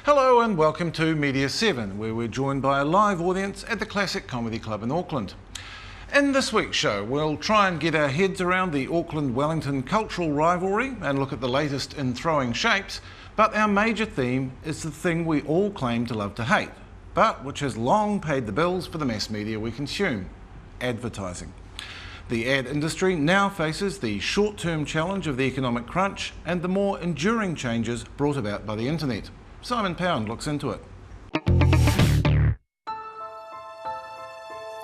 Hello and welcome to Media 7, where we're joined by a live audience at the Classic Comedy Club in Auckland. In this week's show, we'll try and get our heads around the Auckland-Wellington cultural rivalry and look at the latest in throwing shapes, but our major theme is the thing we all claim to love to hate, but which has long paid the bills for the mass media we consume: advertising. The ad industry now faces the short-term challenge of the economic crunch and the more enduring changes brought about by the internet. Simon Pound looks into it.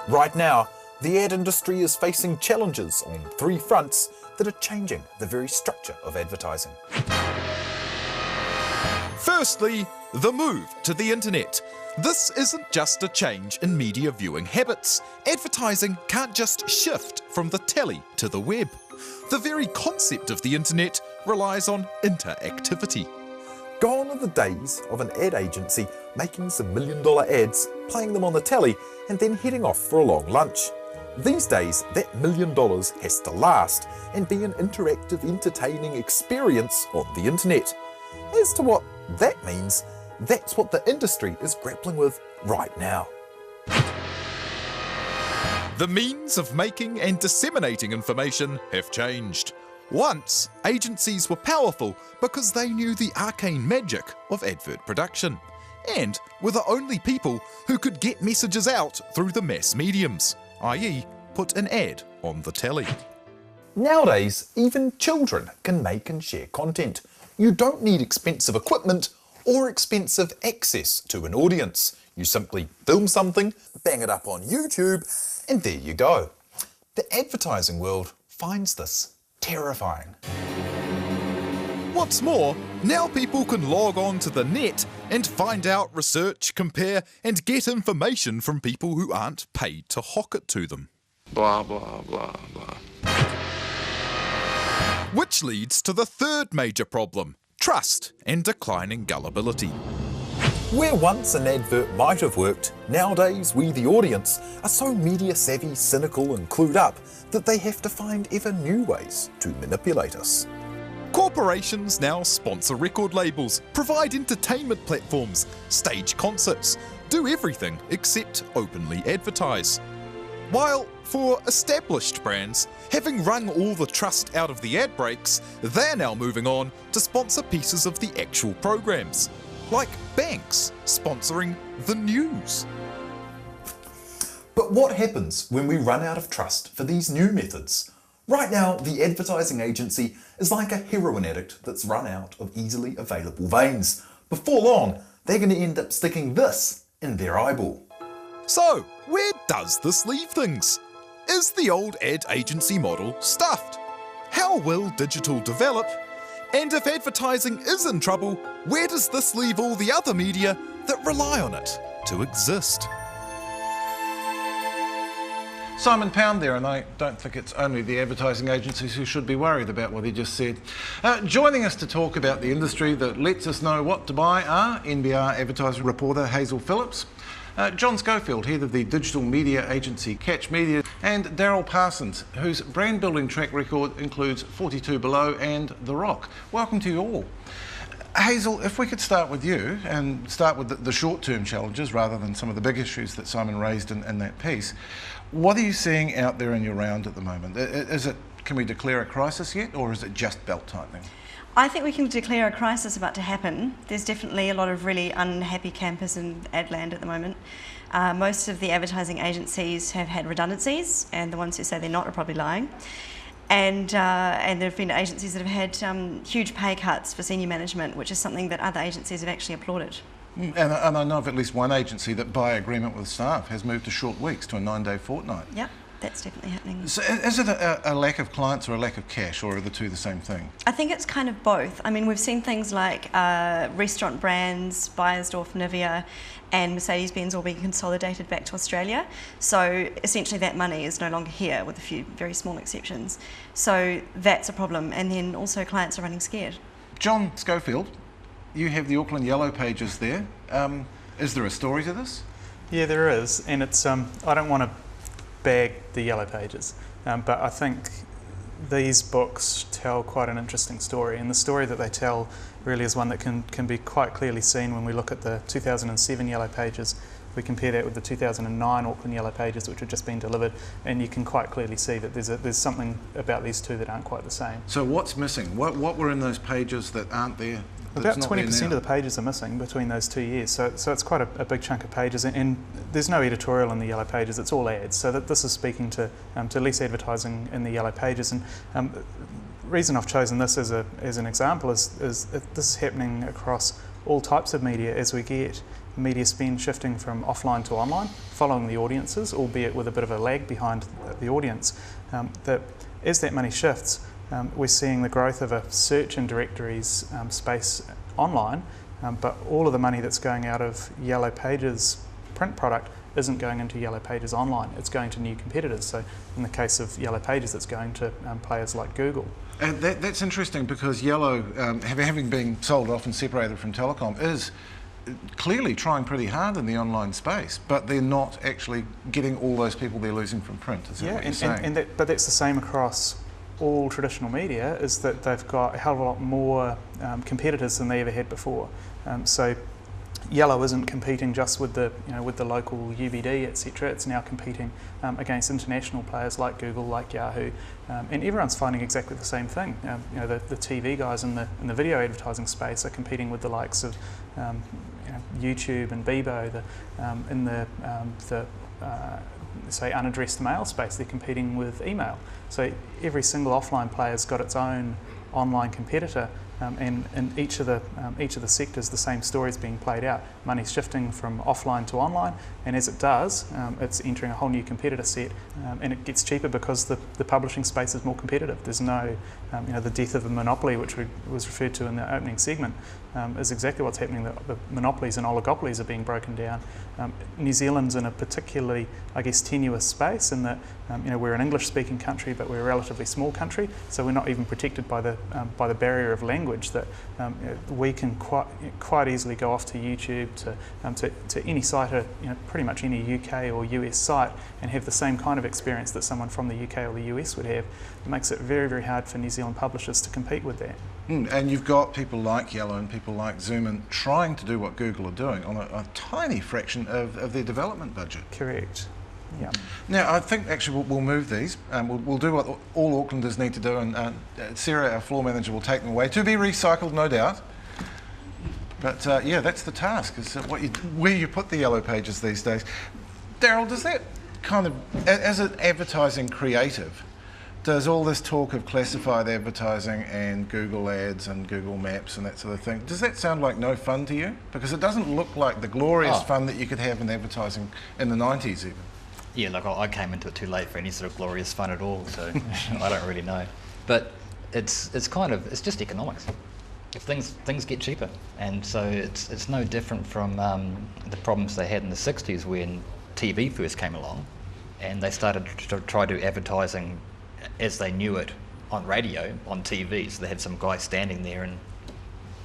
Right now, the ad industry is facing challenges on three fronts that are changing the very structure of advertising. Firstly, the move to the internet. This isn't just a change in media viewing habits. Advertising can't just shift from the telly to the web. The very concept of the internet relies on interactivity. Gone are the days of an ad agency making some $1 million ads, playing them on the telly, and then heading off for a long lunch. These days, that $1 million has to last and be an interactive, entertaining experience on the internet. As to what that means, that's what the industry is grappling with right now. The means of making and disseminating information have changed. Once, agencies were powerful because they knew the arcane magic of advert production, and were the only people who could get messages out through the mass mediums, i.e. put an ad on the telly. Nowadays, even children can make and share content. You don't need expensive equipment or expensive access to an audience. You simply film something, bang it up on YouTube, and there you go. The advertising world finds this terrifying. What's more, now people can log on to the net and find out, research, compare, and get information from people who aren't paid to hawk it to them. Blah, blah, blah, blah. Which leads to the third major problem: trust and declining gullibility. Where once an advert might have worked, nowadays we, the audience, are so media savvy, cynical and clued up that they have to find ever new ways to manipulate us. Corporations now sponsor record labels, provide entertainment platforms, stage concerts, do everything except openly advertise. While for established brands, having wrung all the trust out of the ad breaks, they're now moving on to sponsor pieces of the actual programs, like banks sponsoring the news. But what happens when we run out of trust for these new methods? Right now, the advertising agency is like a heroin addict that's run out of easily available veins. Before long, they're going to end up sticking this in their eyeball. So, where does this leave things? Is the old ad agency model stuffed? How will digital develop? And if advertising is in trouble, where does this leave all the other media that rely on it to exist? Simon Pound there, and I don't think it's only the advertising agencies who should be worried about what he just said. Joining us to talk about the industry that lets us know what to buy are NBR advertising reporter Hazel Phillips, John Schofield, head of the digital media agency Catch Media, and Daryl Parsons, whose brand building track record includes 42 Below and The Rock. Welcome to you all. Hazel, if we could start with you and start with the short-term challenges rather than some of the big issues that Simon raised in that piece. What are you seeing out there in your round at the moment? Can we declare a crisis yet, or is it just belt tightening? I think we can declare a crisis about to happen. There's definitely a lot of really unhappy campers in ad land at the moment. Most of the advertising agencies have had redundancies, and the ones who say they're not are probably lying. And there have been agencies that have had huge pay cuts for senior management, which is something that other agencies have actually applauded. And I know of at least one agency that, by agreement with staff, has moved to short weeks, to a 9-day fortnight. Yep, that's definitely happening. So is it a lack of clients or a lack of cash, or are the two the same thing? I think it's kind of both. I mean, we've seen things like restaurant brands, Bayersdorf, Nivea, and Mercedes-Benz all being consolidated back to Australia. So essentially that money is no longer here, with a few very small exceptions. So that's a problem. And then also clients are running scared. John Schofield, you have the Auckland Yellow Pages there. Is there a story to this? Yeah, there is, and it's I don't want to bag the Yellow Pages, but I think these books tell quite an interesting story, and the story that they tell really is one that can be quite clearly seen when we look at the 2007 Yellow Pages. We compare that with the 2009 Auckland Yellow Pages, which have just been delivered, and you can quite clearly see that there's something about these two that aren't quite the same. So what's missing? What were in those pages that aren't there? About 20% of the pages are missing between those 2 years, so it's quite a big chunk of pages, and there's no editorial in the Yellow Pages, it's all ads, so that this is speaking to less advertising in the Yellow Pages. And the reason I've chosen this as an example is this is happening across all types of media as we get media spend shifting from offline to online, following the audiences, albeit with a bit of a lag behind the audience. That as that money shifts, we're seeing the growth of a search and directories space online, but all of the money that's going out of Yellow Pages print product isn't going into Yellow Pages online, it's going to new competitors. So in the case of Yellow Pages, it's going to players like Google. And that's interesting because Yellow, having been sold off and separated from Telecom, is clearly trying pretty hard in the online space, but they're not actually getting all those people they're losing from print. Is that what you're saying? But that's the same across all traditional media, is that they've got a hell of a lot more competitors than they ever had before. So Yellow isn't competing just with the local UBD, etc. It's now competing against international players like Google, like Yahoo, and everyone's finding exactly the same thing. The TV guys in the video advertising space are competing with the likes of YouTube and Bebo. In the say unaddressed mail space, they're competing with email. So every single offline player's got its own online competitor, and in each of the sectors, the same story is being played out. Money's shifting from offline to online, and as it does, it's entering a whole new competitor set, and it gets cheaper because the publishing space is more competitive. There's no, the death of a monopoly, which was referred to in the opening segment, is exactly what's happening. The monopolies and oligopolies are being broken down. New Zealand's in a particularly, I guess, tenuous space in that, we're an English-speaking country, but we're a relatively small country, so we're not even protected by the barrier of language that we can quite easily go off to YouTube, to any site, pretty much any UK or US site, and have the same kind of experience that someone from the UK or the US would have. It makes it very, very hard for New Zealand publishers to compete with that. And you've got people like Yellow and people like Zoom trying to do what Google are doing on a tiny fraction of their development budget. Correct. Yeah. Now, I think actually we'll move these. We'll do what all Aucklanders need to do, and Sarah, our floor manager, will take them away to be recycled, no doubt. But yeah, that's the task, is where you put the Yellow Pages these days. Daryl, does that kind of, as an advertising creative, does all this talk of classified advertising and Google Ads and Google Maps and that sort of thing, does that sound like no fun to you? Because it doesn't look like the glorious fun that you could have in advertising in the 90s even. Yeah, look, I came into it too late for any sort of glorious fun at all, so I don't really know. But it's just economics. If things get cheaper, and so it's no different from the problems they had in the 60s when TV first came along, and they started to try to do advertising as they knew it on radio, on TV. So they had some guy standing there and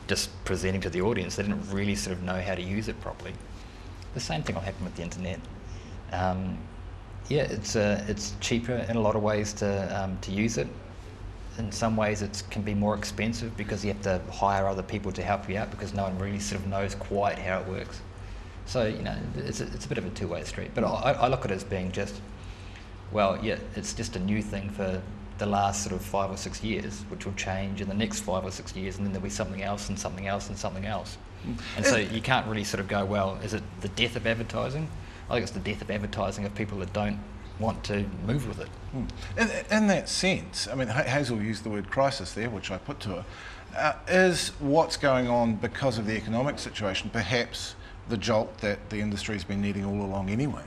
just presenting to the audience. They didn't really sort of know how to use it properly. The same thing will happen with the internet. Yeah, it's cheaper in a lot of ways to use it. In some ways it can be more expensive because you have to hire other people to help you out because no one really sort of knows quite how it works. So, it's a bit of a two-way street. But I look at it as being just, well, yeah, it's just a new thing for the last sort of 5 or 6 years, which will change in the next 5 or 6 years, and then there'll be something else and something else and something else. And so you can't really sort of go, well, is it the death of advertising? I think it's the death of advertising of people that don't want to move with it. In that sense, I mean, Hazel used the word crisis there, which I put to her. Is what's going on because of the economic situation perhaps the jolt that the industry's been needing all along anyway?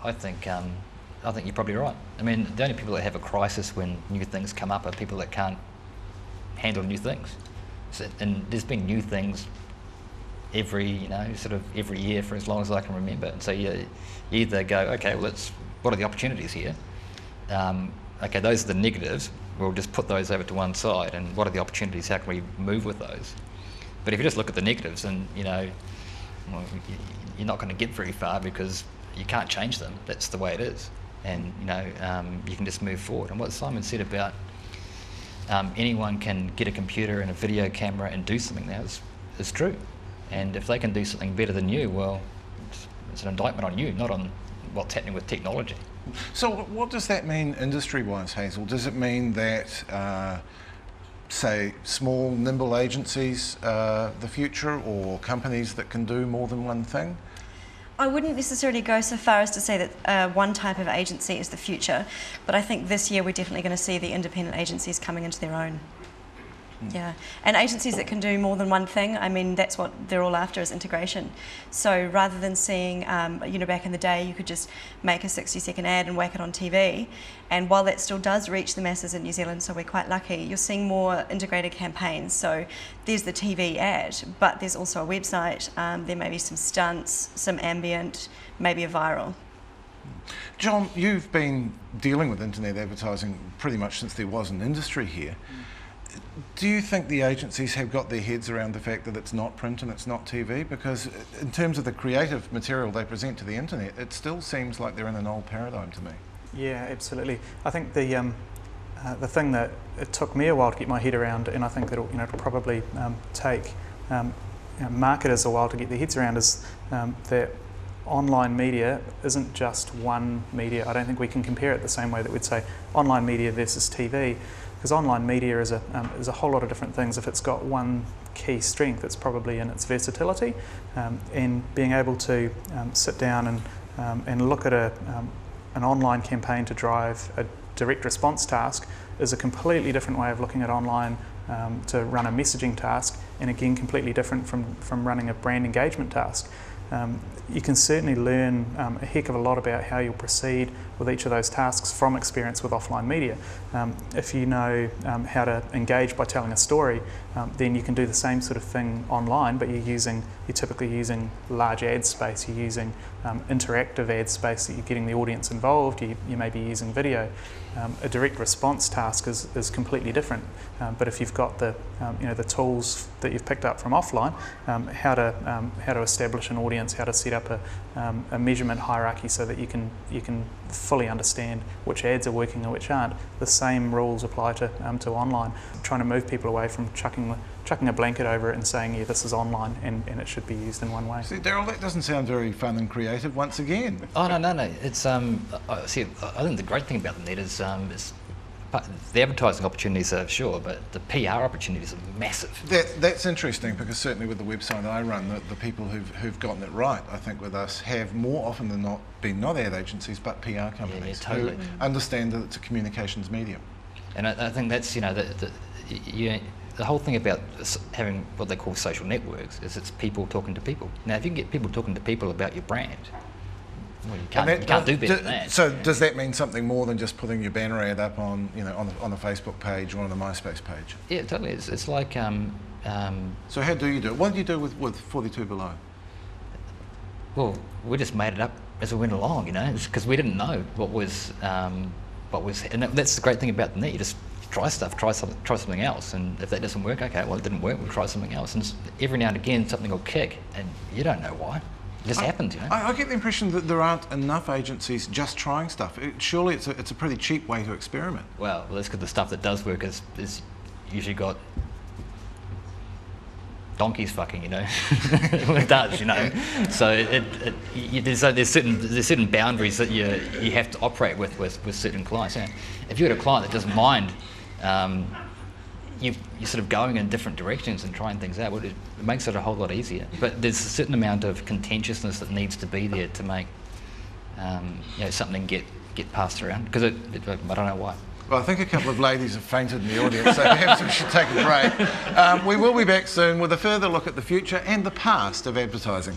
I think you're probably right. I mean, the only people that have a crisis when new things come up are people that can't handle new things. So, and there's been new things every year for as long as I can remember. And so you either go, okay, well, what are the opportunities here? Okay, those are the negatives. We'll just put those over to one side. And what are the opportunities? How can we move with those? But if you just look at the negatives, and well, you're not going to get very far because you can't change them. That's the way it is. and you can just move forward. And what Simon said about anyone can get a computer and a video camera and do something now is true. And if they can do something better than you, well, it's an indictment on you, not on what's happening with technology. So what does that mean industry-wise, Hazel? Does it mean that, say, small, nimble agencies are the future, or companies that can do more than one thing? I wouldn't necessarily go so far as to say that one type of agency is the future, but I think this year we're definitely going to see the independent agencies coming into their own. Yeah, and agencies that can do more than one thing, I mean, that's what they're all after, is integration. So rather than seeing, back in the day, you could just make a 60-second ad and whack it on TV, and while that still does reach the masses in New Zealand, so we're quite lucky, you're seeing more integrated campaigns. So there's the TV ad, but there's also a website, there may be some stunts, some ambient, maybe a viral. John, you've been dealing with internet advertising pretty much since there was an industry here. Do you think the agencies have got their heads around the fact that it's not print and it's not TV? Because in terms of the creative material they present to the internet, it still seems like they're in an old paradigm to me. Yeah, absolutely. I think the thing that it took me a while to get my head around, and I think that it'll probably take marketers a while to get their heads around, is that online media isn't just one media. I don't think we can compare it the same way that we'd say online media versus TV. Because online media is a whole lot of different things. If it's got one key strength, it's probably in its versatility, and being able to sit down and look at an online campaign to drive a direct response task is a completely different way of looking at online to run a messaging task, and again completely different from running a brand engagement task. You can certainly learn a heck of a lot about how you'll proceed with each of those tasks from experience with offline media. If you know how to engage by telling a story, then you can do the same sort of thing online, but you're typically using large ad space, you're using interactive ad space that you're getting the audience involved, you may be using video. A direct response task is completely different, but if you've got the tools that you've picked up from offline, how to establish an audience, how to set up a measurement hierarchy so that you can fully understand which ads are working and which aren't. The same rules apply to online. Trying to move people away from chucking a blanket over it and saying, yeah, this is online and it should be used in one way. See, Daryl, that doesn't sound very fun and creative once again. Oh, no. It's I think the great thing about the net is the advertising opportunities are sure, but the PR opportunities are massive. That's interesting, because certainly with the website I run, the people who've gotten it right, I think, with us have more often than not been not ad agencies but PR companies who understand that it's a communications medium. And I think that's the whole thing about having what they call social networks is it's people talking to people. Now, if you can get people talking to people about your brand, well, you can't do better than that. So does that mean something more than just putting your banner ad up on a Facebook page or on a MySpace page? Yeah, totally. It's like. So how do you do it? What did you do with 42 Below? Well, we just made it up as we went along, because we didn't know what was, and that's the great thing about the net. You just try something else, and if that doesn't work, okay, well, it didn't work, we'll try something else. And every now and again something will kick, and you don't know why. It just happens, I get the impression that there aren't enough agencies just trying stuff. Surely it's a pretty cheap way to experiment. Well, that's because the stuff that does work is usually got donkeys fucking, when it does, So there's certain boundaries that you have to operate with certain clients. If you've got a client that doesn't mind, you're sort of going in different directions and trying things out. It makes it a whole lot easier. But there's a certain amount of contentiousness that needs to be there to make something get passed around. Because I don't know why. Well, I think a couple of ladies have fainted in the audience, so perhaps we should take a break. We will be back soon with a further look at the future and the past of advertising.